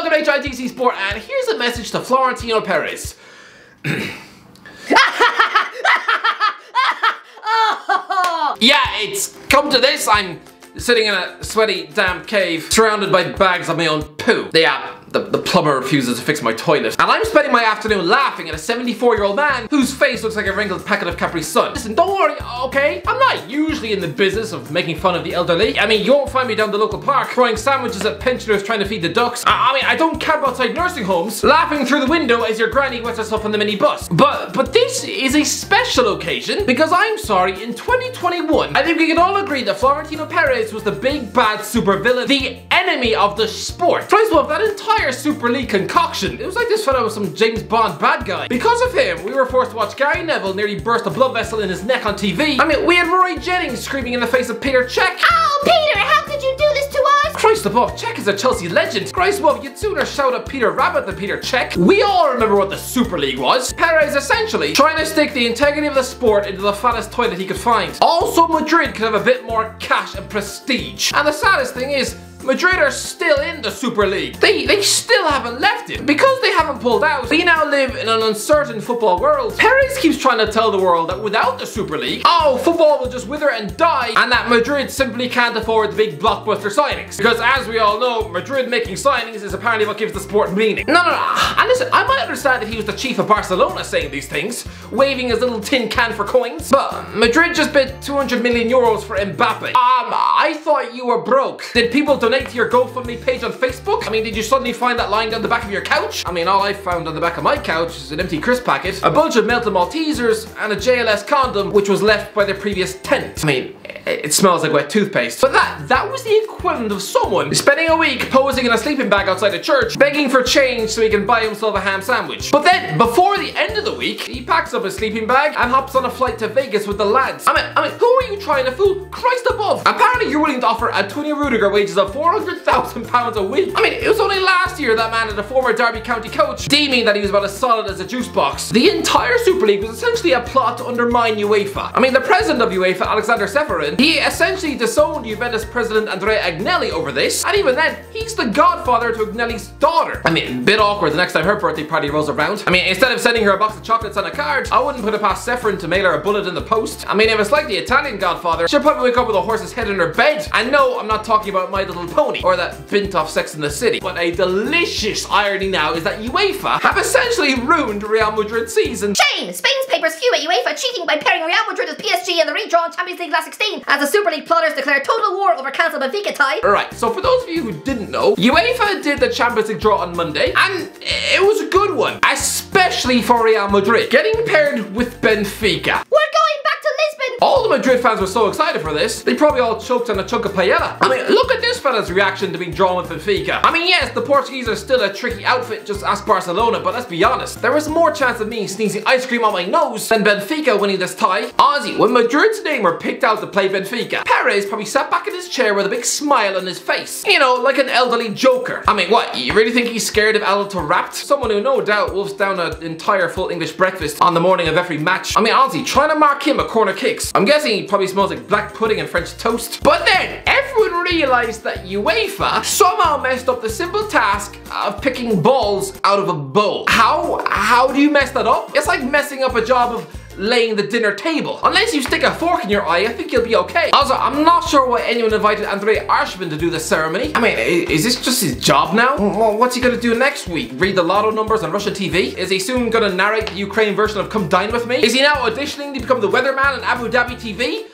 welcome to HITC Sport, and here's a message to Florentino Perez. Yeah, it's come to this. I'm sitting in a sweaty, damp cave, surrounded by bags of my own poo. The plumber refuses to fix my toilet. And I'm spending my afternoon laughing at a 74-year-old man whose face looks like a wrinkled packet of Capri Sun. Listen, don't worry, okay? I'm not usually in the business of making fun of the elderly. I mean, you won't find me down the local park throwing sandwiches at pensioners trying to feed the ducks. I mean, I don't camp outside nursing homes, laughing through the window as your granny wets herself on the minibus. But this is a special occasion because I'm sorry, in 2021, I think we can all agree that Florentino Perez was the big bad supervillain, the enemy of the sport. First of all, that entire Super League concoction, it was like this fella was some James Bond bad guy. Because of him, we were forced to watch Gary Neville nearly burst a blood vessel in his neck on TV. I mean, we had Roy Jennings screaming in the face of Peter Cech. Oh, Peter, how could you do this to us? Christ above, Cech is a Chelsea legend. Christ above, you'd sooner shout at Peter Rabbit than Peter Cech. We all remember what the Super League was. Perez essentially trying to stick the integrity of the sport into the fattest toilet he could find. Also, Madrid could have a bit more cash and prestige. And the saddest thing is, Madrid are still in the Super League. They still haven't left it. Because they haven't pulled out, we now live in an uncertain football world. Perez keeps trying to tell the world that without the Super League, oh, football will just wither and die, and that Madrid simply can't afford the big blockbuster signings. Because as we all know, Madrid making signings is apparently what gives the sport meaning. No. And listen, I might understand if he was the chief of Barcelona saying these things, waving his little tin can for coins, but Madrid just bid 200 million euros for Mbappe. I thought you were broke. Did people donate to your GoFundMe page on Facebook? I mean, did you suddenly find that lying down the back of your couch? I mean, all I found on the back of my couch is an empty crisp packet, a bunch of melted Maltesers, and a JLS condom, which was left by the previous tenant. I mean, it smells like wet toothpaste. But that was the equivalent of someone spending a week posing in a sleeping bag outside a church, begging for change so he can buy himself a ham sandwich. But then, before the end of the week, he packs up his sleeping bag and hops on a flight to Vegas with the lads. I mean, who are you trying to fool? Christ above! Apparently you're willing to offer Antonio Rudiger wages of £400,000 a week. I mean, it was only last year that man had a former Derby County coach deeming that he was about as solid as a juice box. The entire Super League was essentially a plot to undermine UEFA. I mean, the president of UEFA, Alexander Seferin, he essentially disowned Juventus president Andrea Agnelli over this, and even then, he's the godfather to Agnelli's daughter. I mean, a bit awkward the next time her birthday party rolls around. I mean, instead of sending her a box of chocolates on a card, I wouldn't put it past Seferin to mail her a bullet in the post. I mean, if it's like the Italian godfather, she'll probably wake up with a horse's head in her bed. And no, I'm not talking about My Little Pony, or that bint off Sex in the City. But a delicious irony now is that UEFA have essentially ruined Real Madrid's season. Shame! Spain's papers spew at UEFA cheating by pairing Real Madrid with PSG in the redrawn Champions League last 16 as the Super League plotters declare total war over cancelled Benfica tie. Alright, so for those of you who didn't know, UEFA did the Champions League draw on Monday, and it was a good one, especially for Real Madrid, getting paired with Benfica. We're going back to Lisbon! All the Madrid fans were so excited for this, they probably all choked on a chunk of paella. I mean, look at this fella's reaction to being drawn with Benfica. I mean, yes, the Portuguese are still a tricky outfit, just ask Barcelona, but let's be honest, there was more chance of me sneezing ice cream on my nose than Benfica winning this tie. Ozzy, when Madrid's name were picked out to play Benfica, Perez probably sat back in his chair with a big smile on his face. You know, like an elderly joker. I mean, what, you really think he's scared of Alto Rapt? Someone who no doubt wolfs down an entire full English breakfast on the morning of every match. I mean, Ozzy, trying to mark him a corner kicks. I'm guessing he probably smells like black pudding and French toast. But then, everyone realized that UEFA somehow messed up the simple task of picking balls out of a bowl. How do you mess that up? It's like messing up a job of laying the dinner table. Unless you stick a fork in your eye, I think you'll be okay. Also, I'm not sure why anyone invited Andrei Arshvin to do this ceremony. I mean, is this just his job now? Well, what's he gonna do next week? Read the lotto numbers on Russian TV? Is he soon gonna narrate the Ukraine version of Come Dine With Me? Is he now auditioning to become the weatherman on Abu Dhabi TV?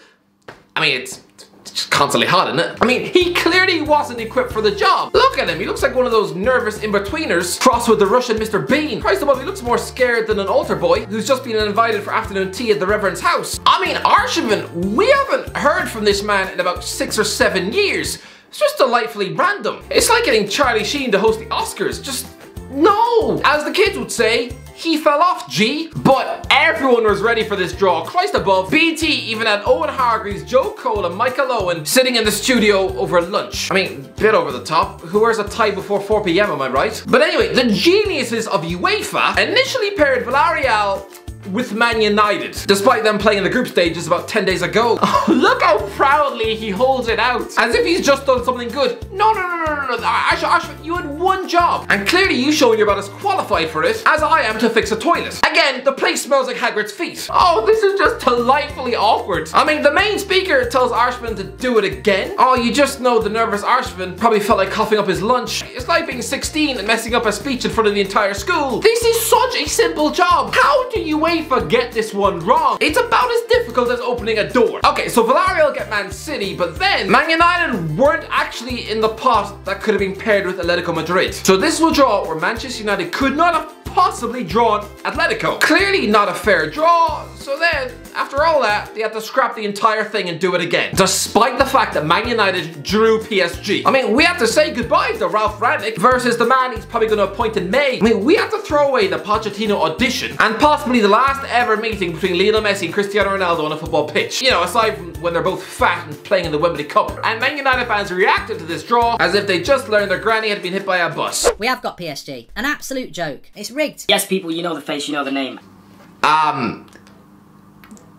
I mean, it's just constantly hot, isn't it? I mean, he clearly wasn't equipped for the job. Look at him, he looks like one of those nervous in-betweeners crossed with the Russian Mr. Bean. Christ above, he looks more scared than an altar boy who's just been invited for afternoon tea at the Reverend's house. I mean, Arshvin, we haven't heard from this man in about 6 or 7 years. It's just delightfully random. It's like getting Charlie Sheen to host the Oscars. Just no! As the kids would say, he fell off, G. But everyone was ready for this draw. Christ above, BT even had Owen Hargreaves, Joe Cole and Michael Owen sitting in the studio over lunch. I mean, bit over the top. Who wears a tie before 4 PM, am I right? But anyway, the geniuses of UEFA initially paired Villarreal with Man United, despite them playing in the group stages about 10 days ago. Oh, look how proudly he holds it out, as if he's just done something good. No, Ashwin, you had one job, and clearly you showing you're about as qualified for it as I am to fix a toilet. Again, the place smells like Hagrid's feet. Oh, this is just delightfully awkward. I mean, the main speaker tells Archibald to do it again. Oh, you just know the nervous Archibald probably felt like coughing up his lunch. It's like being 16 and messing up a speech in front of the entire school. This is such a simple job. How do UEFA get this one wrong? It's about as difficult as opening a door. Okay, so Villarreal will get Man City, but then Man United weren't actually in the pot that could have been paired with Atletico Madrid. So this will draw where Manchester United could not have possibly drawn Atletico. Clearly not a fair draw, so then, after all that, they had to scrap the entire thing and do it again. Despite the fact that Man United drew PSG. I mean, we have to say goodbye to Ralf Rangnick versus the man he's probably going to appoint in May. I mean, we have to throw away the Pochettino audition and possibly the last ever meeting between Lionel Messi and Cristiano Ronaldo on a football pitch. You know, aside from when they're both fat and playing in the Wembley Cup. And Man United fans reacted to this draw as if they just learned their granny had been hit by a bus. We have got PSG. An absolute joke. It's rigged. Yes, people, you know the face, you know the name.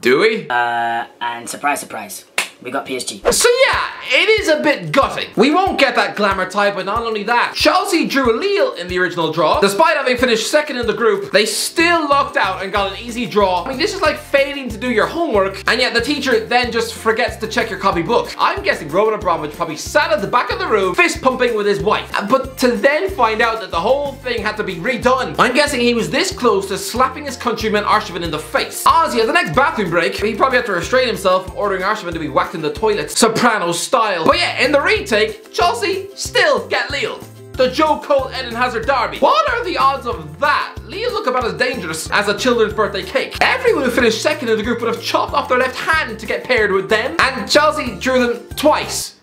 Do we? And surprise, surprise, we got PSG. So yeah, it is a bit gutting. We won't get that glamour type, but not only that, Chelsea drew Lille in the original draw. Despite having finished second in the group, they still lucked out and got an easy draw. I mean, this is like failing to do your homework, and yet the teacher then just forgets to check your copybook. I'm guessing Roman Abramovich probably sat at the back of the room, fist pumping with his wife. But to then find out that the whole thing had to be redone, I'm guessing he was this close to slapping his countryman Arshavin in the face. Honestly, at the next bathroom break, he probably had to restrain himself from ordering Arshavin to be whacked in the toilet, soprano style. But yeah, in the retake, Chelsea still get Lille. The Joe Cole Eden Hazard derby. What are the odds of that? Lille look about as dangerous as a children's birthday cake. Everyone who finished second in the group would have chopped off their left hand to get paired with them, and Chelsea drew them twice.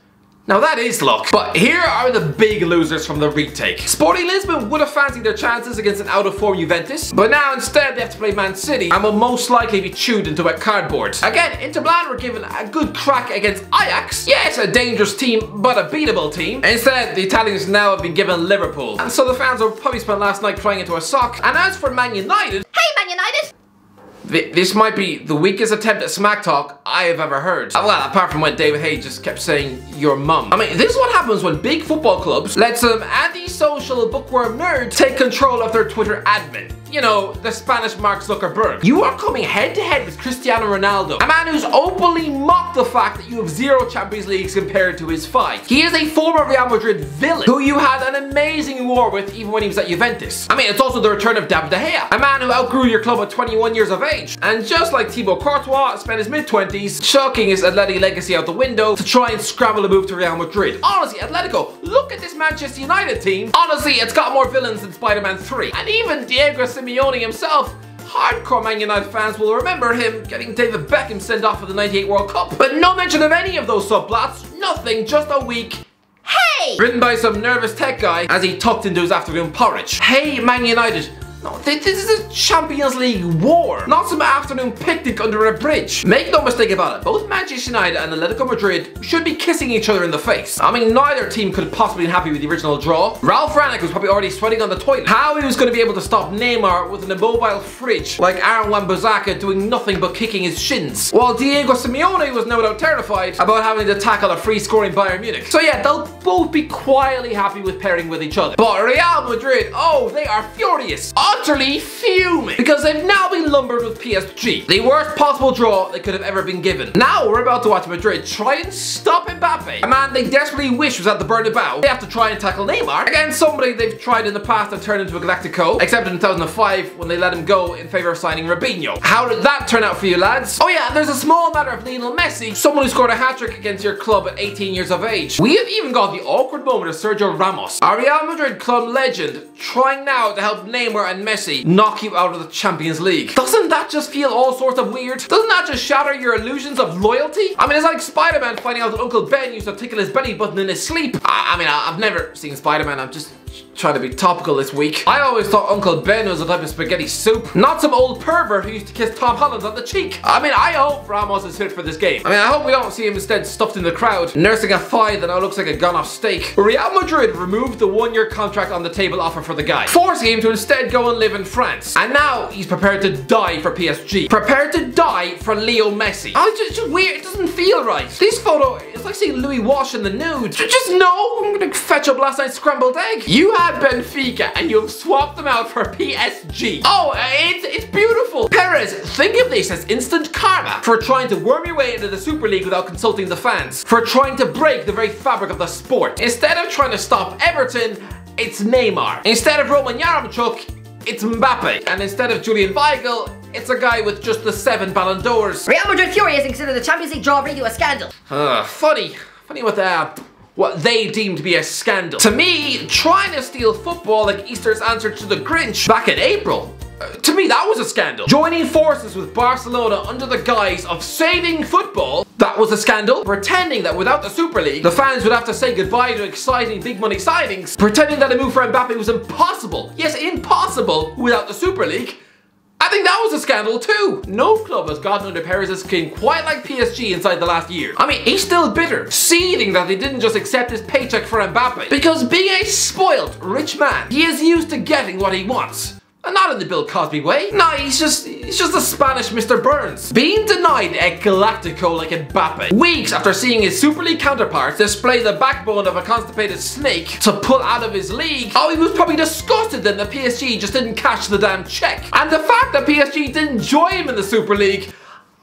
Now that is luck. But here are the big losers from the retake. Sporting Lisbon would have fancied their chances against an out-of-form Juventus, but now instead they have to play Man City and will most likely be chewed into wet cardboard. Again, Inter Milan were given a good crack against Ajax. Yes, a dangerous team, but a beatable team. Instead, the Italians now have been given Liverpool. And so the fans will probably spend last night crying into a sock. And as for Man United... Hey, Man United! This might be the weakest attempt at smack talk I have ever heard. Well, apart from when David Hay just kept saying, your mum. I mean, this is what happens when big football clubs let some anti-social bookworm nerd take control of their Twitter admin. You know, the Spanish Mark Zuckerberg. You are coming head to head with Cristiano Ronaldo, a man who's openly mocked the fact that you have 0 Champions Leagues compared to his 5. He is a former Real Madrid villain who you had an amazing war with even when he was at Juventus. I mean, it's also the return of David De Gea, a man who outgrew your club at 21 years of age, and just like Thibaut Courtois, spent his mid-20s chucking his Atleti legacy out the window to try and scramble a move to Real Madrid. Honestly, Atletico, look at this Manchester United team. Honestly, it's got more villains than Spider-Man 3. And even Diego Simeone himself, hardcore Man United fans will remember him getting David Beckham sent off for the '98 World Cup. But no mention of any of those subplots, nothing, just a week. Hey! Written by some nervous tech guy as he tucked into his afternoon porridge. Hey, Man United. No, this is a Champions League war, not some afternoon picnic under a bridge. Make no mistake about it, both Manchester United and Atletico Madrid should be kissing each other in the face. I mean, neither team could have possibly been happy with the original draw. Ralf Rangnick was probably already sweating on the toilet. How he was going to be able to stop Neymar with an immobile fridge like Aaron Wan-Bissaka doing nothing but kicking his shins. While Diego Simeone was no doubt terrified about having to tackle a free-scoring Bayern Munich. So yeah, they'll both be quietly happy with pairing with each other. But Real Madrid, oh, they are furious. Utterly fuming because they've now been lumbered with PSG. The worst possible draw they could have ever been given. Now we're about to watch Madrid try and stop Mbappe, a man they desperately wish was at the Bernabeu. They have to try and tackle Neymar, again somebody they've tried in the past to turn into a Galactico, except in 2005 when they let him go in favour of signing Robinho. How did that turn out for you lads? Oh yeah, there's a small matter of Lionel Messi, someone who scored a hat-trick against your club at 18 years of age. We have even got the awkward moment of Sergio Ramos, a Real Madrid club legend, trying now to help Neymar and Messi knock you out of the Champions League. Doesn't that just feel all sorts of weird? Doesn't that just shatter your illusions of loyalty? I mean, it's like Spider-Man finding out that Uncle Ben used to tickle his belly button in his sleep. I mean, I've never seen Spider-Man, I'm just trying to be topical this week. I always thought Uncle Ben was a type of spaghetti soup, not some old pervert who used to kiss Tom Holland on the cheek. I mean, I hope Ramos is fit for this game. I mean, I hope we don't see him instead stuffed in the crowd, nursing a thigh that now looks like a gone-off steak. Real Madrid removed the 1-year contract on the table offer for the guy, forcing him to instead go and live in France. And now he's prepared to die for PSG. Prepared to die for Leo Messi. Oh, it's just weird. It doesn't feel right. This photo is like seeing Louis Walsh in the nude. Just no, I'm gonna fetch up last night's scrambled egg. You You had Benfica and you've swapped them out for PSG. Oh, it's beautiful. Perez, think of this as instant karma for trying to worm your way into the Super League without consulting the fans, for trying to break the very fabric of the sport. Instead of trying to stop Everton, it's Neymar. Instead of Roman Yaremchuk, it's Mbappe. And instead of Julian Weigl, it's a guy with just the 7 Ballon d'Ors. Real Madrid furious and consider the Champions League draw really a scandal. Funny with what they deem to be a scandal. To me, trying to steal football like Easter's answer to the Grinch back in April, to me that was a scandal. Joining forces with Barcelona under the guise of saving football, that was a scandal. Pretending that without the Super League, the fans would have to say goodbye to exciting big money signings. Pretending that a move for Mbappe was impossible. Yes, impossible without the Super League. I think that was a scandal too. No club has gotten under Perez's skin quite like PSG inside the last year. I mean, he's still bitter, seething that they didn't just accept his paycheck for Mbappe. Because being a spoilt, rich man, he is used to getting what he wants. And not in the Bill Cosby way. No, he's just a Spanish Mr. Burns. Being denied a Galactico like Mbappe, weeks after seeing his Super League counterparts display the backbone of a constipated snake to pull out of his league, oh, he was probably disgusted that the PSG just didn't cash the damn check. And the fact that PSG didn't join him in the Super League,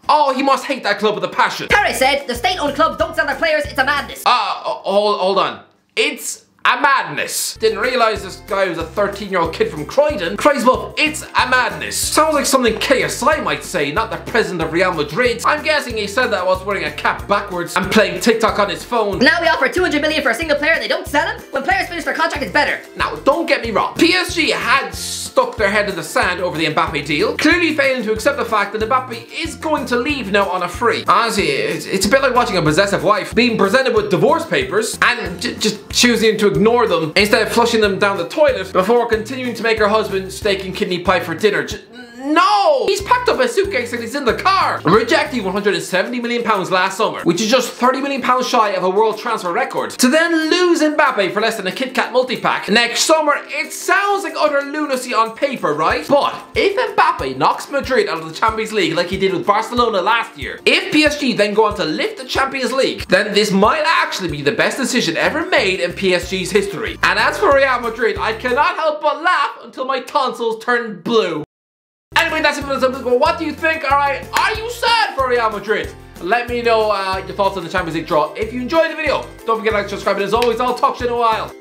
oh, he must hate that club with a passion. Perez said, the state-owned clubs don't sell their players, it's a madness. Hold on. It's a madness. Didn't realize this guy was a 13-year-old kid from Croydon. Crazy Wolf, it's a madness. Sounds like something KSI might say, not the president of Real Madrid. I'm guessing he said that whilst wearing a cap backwards and playing TikTok on his phone. Now we offer 200 million for a single player and they don't sell him? When players finish their contract, it's better. Now, don't get me wrong. PSG had stuck their head in the sand over the Mbappe deal, clearly failing to accept the fact that Mbappe is going to leave now on a free. Honestly, it's a bit like watching a possessive wife being presented with divorce papers and just choosing to ignore them instead of flushing them down the toilet before continuing to make her husband steak and kidney pie for dinner. No! He's packed up a suitcase and he's in the car. Rejecting £170 million last summer, which is just £30 million shy of a world transfer record, to then lose Mbappe for less than a Kit Kat multi-pack next summer. It sounds like utter lunacy on paper, right? But if Mbappe knocks Madrid out of the Champions League like he did with Barcelona last year, if PSG then go on to lift the Champions League, then this might actually be the best decision ever made in PSG's history. And as for Real Madrid, I cannot help but laugh until my tonsils turn blue. Anyway, that's it for this episode. What do you think? Alright, are you sad for Real Madrid? Let me know your thoughts on the Champions League draw. If you enjoyed the video, don't forget to like, subscribe, and as always, I'll talk to you in a while.